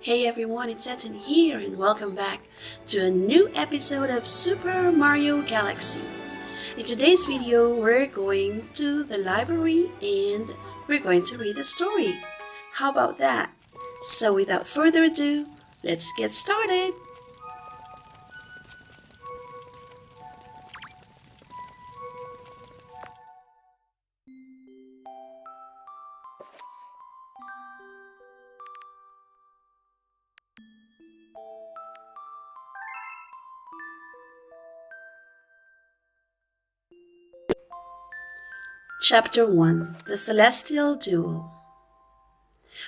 Hey everyone, it's Etten here and welcome back to a new episode of Super Mario Galaxy. In today's video, we're going to the library and we're going to read a story. How about that? So without further ado, let's get started! Chapter 1: The Celestial Duo.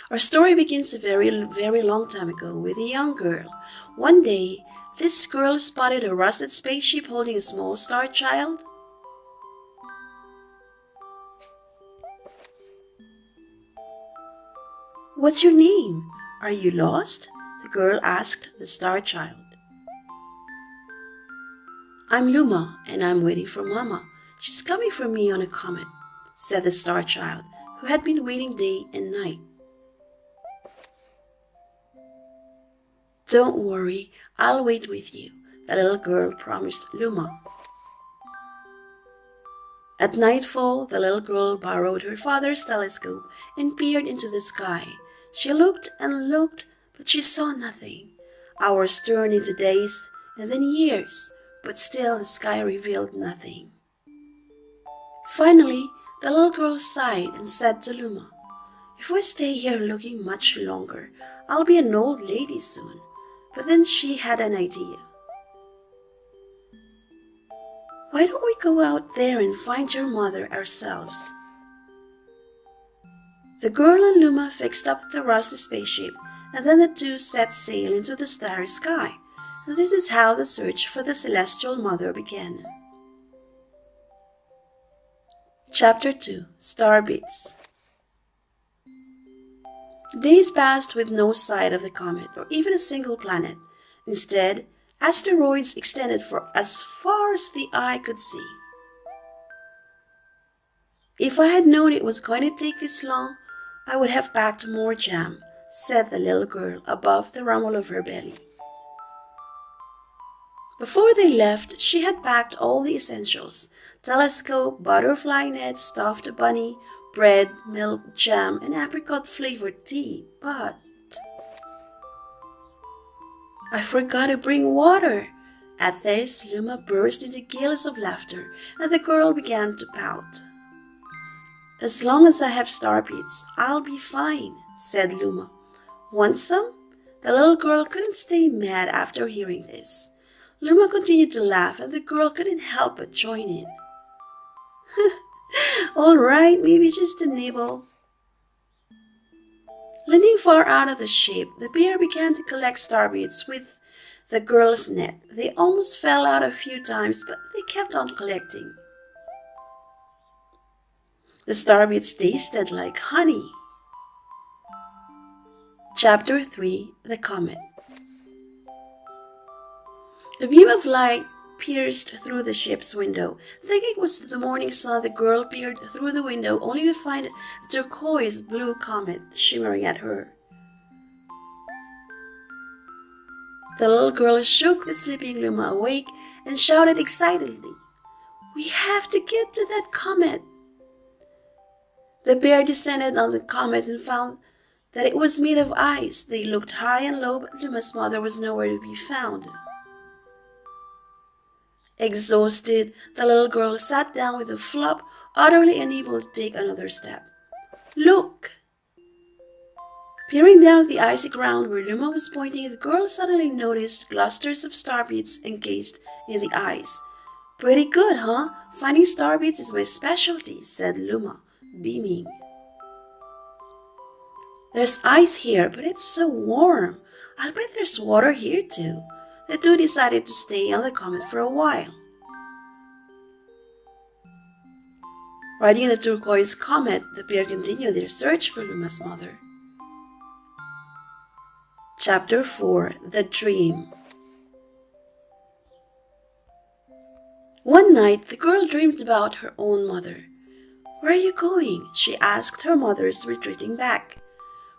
Our story begins a very long time ago with a young girl. One day, this girl spotted a rusted spaceship holding a small star child. "What's your name? Are you lost?" the girl asked the star child. "I'm Luma, and I'm waiting for Mama. She's coming for me on a comet," said the star child, who had been waiting day and night. "Don't worry, I'll wait with you," the little girl promised Luma. At nightfall, the little girl borrowed her father's telescope and peered into the sky. She looked and looked, but she saw nothing. Hours turned into days, and then years, but still the sky revealed nothing. Finally, the little girl sighed and said to Luma, "If we stay here looking much longer, I'll be an old lady soon." But then she had an idea. "Why don't we go out there and find your mother ourselves?" The girl and Luma fixed up the rusty spaceship, and then the two set sail into the starry sky. And this is how the search for the celestial mother began. Chapter 2: Starbits. Days passed with no sight of the comet or even a single planet. Instead, asteroids extended for as far as the eye could see. "If I had known it was going to take this long, I would have packed more jam," said the little girl above the rumble of her belly. Before they left, she had packed all the essentials: telescope, butterfly net, stuffed bunny, bread, milk, jam, and apricot-flavored tea. But "I forgot to bring water." At this, Luma burst into gills of laughter, and the girl began to pout. "As long as I have starbits, I'll be fine," said Luma. "Want some?" The little girl couldn't stay mad after hearing this. Luma continued to laugh, and the girl couldn't help but join in. "All right, maybe just a nibble." Leaning far out of the ship, the bear began to collect starbits with the girl's net. They almost fell out a few times, but they kept on collecting. The starbits tasted like honey. Chapter 3: The Comet. A beam of light pierced through the ship's window. Thinking it was the morning sun, the girl peered through the window only to find a turquoise blue comet shimmering at her. The little girl shook the sleeping Luma awake and shouted excitedly, "We have to get to that comet!" The bear descended on the comet and found that it was made of ice. They looked high and low, but Luma's mother was nowhere to be found. Exhausted, the little girl sat down with a flop, utterly unable to take another step. "Look!" Peering down at the icy ground where Luma was pointing, the girl suddenly noticed clusters of starbits encased in the ice. "Pretty good, huh? Finding starbits is my specialty," said Luma, beaming. "There's ice here, but it's so warm. I'll bet there's water here too." The two decided to stay on the comet for a while. Riding the turquoise comet, the pair continued their search for Luma's mother. Chapter 4: The Dream. One night, the girl dreamed about her own mother. "Where are you going?" she asked her mother's retreating back.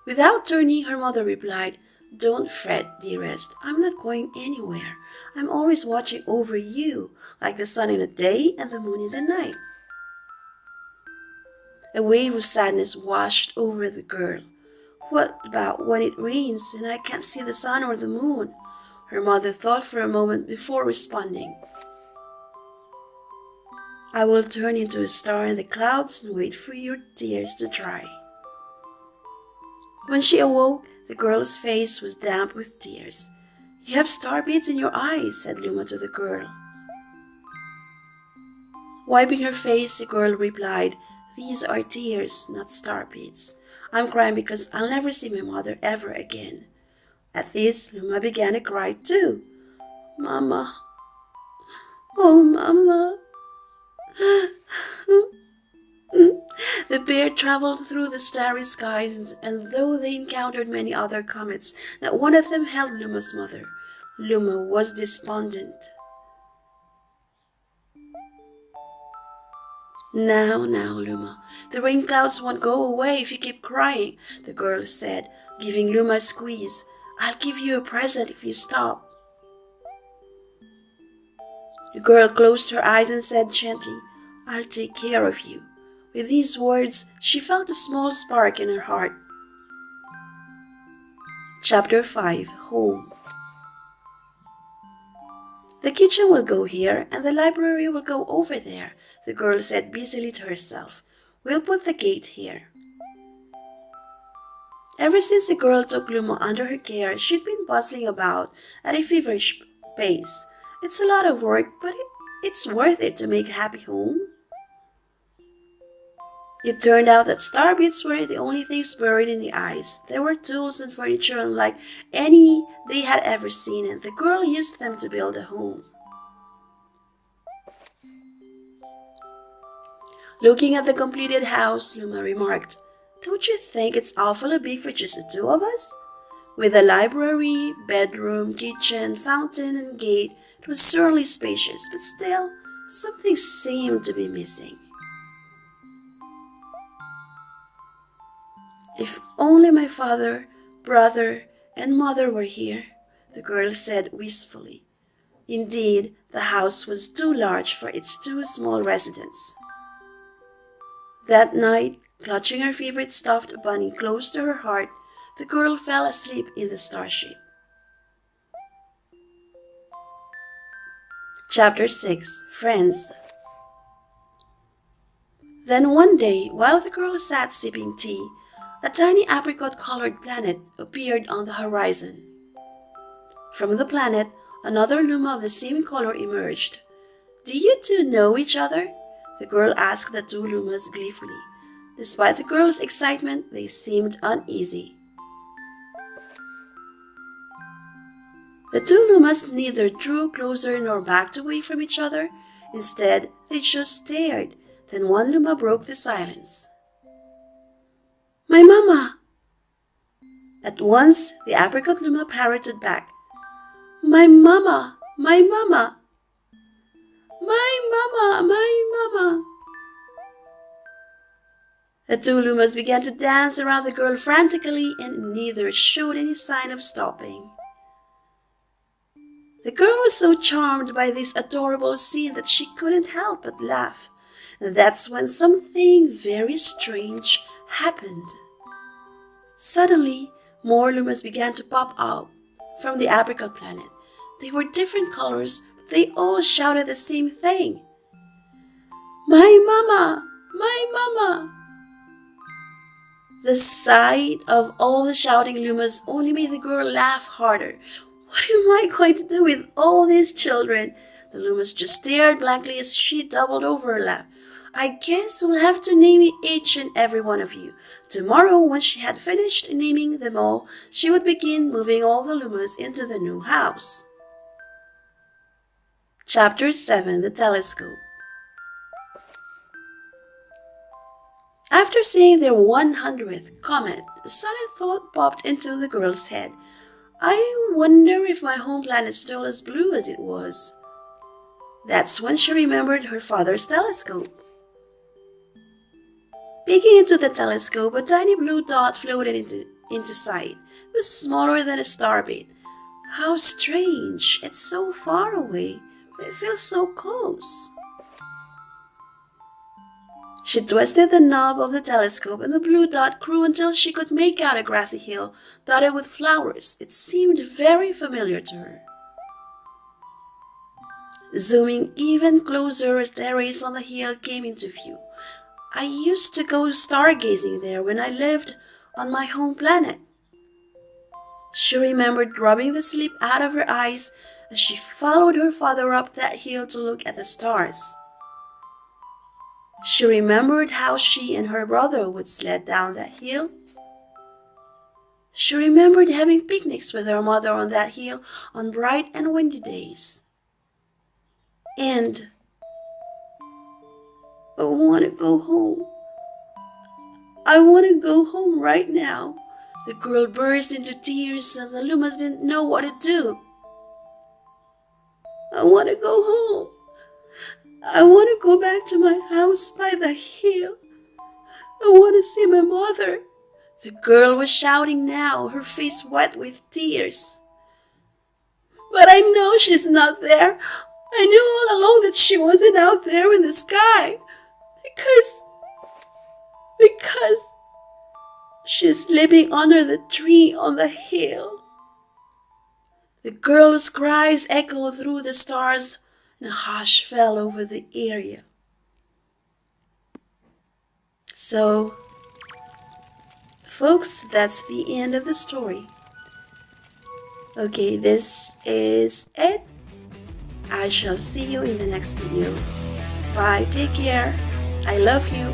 Without turning, her mother replied, Don't fret, dearest. I'm not going anywhere. I'm always watching over you, like the sun in the day and the moon in the night. A wave of sadness washed over the girl. What about when it rains and I can't see the sun or the moon? Her mother thought for a moment before responding. I will turn into a star in the clouds and wait for your tears to dry. When she awoke, the girl's face was damp with tears. You have star beads in your eyes, said Luma to the girl. Wiping her face, the girl replied, These are tears, not star beads. I'm crying because I'll never see my mother ever again. At this, Luma began to cry too. Mama, oh Mama. The pair traveled through the starry skies, and though they encountered many other comets, not one of them held Luma's mother. Luma was despondent. Now, Luma, the rain clouds won't go away if you keep crying, the girl said, giving Luma a squeeze. I'll give you a present if you stop. The girl closed her eyes and said gently, I'll take care of you. With these words, she felt a small spark in her heart. Chapter 5, Home. The kitchen will go here and the library will go over there, the girl said busily to herself. We'll put the gate here. Ever since the girl took Luma under her care, she'd been bustling about at a feverish pace. It's a lot of work, but it's worth it to make a happy home. It turned out that star beads weren't the only things buried in the ice. There were tools and furniture unlike any they had ever seen, and the girl used them to build a home. Looking at the completed house, Luma remarked, Don't you think it's awfully big for just the two of us? With a library, bedroom, kitchen, fountain, and gate, it was certainly spacious, but still, something seemed to be missing. If only my father, brother, and mother were here, the girl said wistfully. Indeed, the house was too large for its two small residents. That night, clutching her favorite stuffed bunny close to her heart, the girl fell asleep in the starship. Chapter 6, Friends. Then one day, while the girl sat sipping tea, a tiny apricot-colored planet appeared on the horizon. From the planet, another Luma of the same color emerged. Do you two know each other? The girl asked the two Lumas gleefully. Despite the girl's excitement, they seemed uneasy. The two Lumas neither drew closer nor backed away from each other. Instead, they just stared. Then one Luma broke the silence. My mama! At once, the apricot Luma parroted back. My mama! My mama! My mama! My mama! The two Lumas began to dance around the girl frantically, and neither showed any sign of stopping. The girl was so charmed by this adorable scene that she couldn't help but laugh. And that's when something very strange happened. Suddenly, more Lumas began to pop out from the apricot planet. They were different colors, but they all shouted the same thing. My mama! My mama! The sight of all the shouting Lumas only made the girl laugh harder. What am I going to do with all these children? The Lumas just stared blankly as she doubled over her lap. I guess we'll have to name each and every one of you. Tomorrow, when she had finished naming them all, she would begin moving all the Lumas into the new house. Chapter 7, The Telescope. After seeing their 100th comet, a sudden thought popped into the girl's head. I wonder if my home planet's still as blue as it was. That's when she remembered her father's telescope. Peeking into the telescope, a tiny blue dot floated into sight. was smaller than a starbit. How strange! It's so far away, but it feels so close. She twisted the knob of the telescope and the blue dot grew until she could make out a grassy hill dotted with flowers. It seemed very familiar to her. Zooming even closer, the terrace on the hill came into view. I used to go stargazing there when I lived on my home planet. She remembered rubbing the sleep out of her eyes as she followed her father up that hill to look at the stars. She remembered how she and her brother would sled down that hill. She remembered having picnics with her mother on that hill on bright and windy days. And I want to go home. I want to go home right now. The girl burst into tears and the Lumas didn't know what to do. I want to go home. I want to go back to my house by the hill. I want to see my mother. The girl was shouting now, her face wet with tears. But I know she's not there. I knew all along that she wasn't out there in the sky. Because she's sleeping under the tree on the hill. The girl's cries echoed through the stars and a hush fell over the area. So, folks, that's the end of the story. Okay, this is it. I shall see you in the next video. Bye, take care. I love you.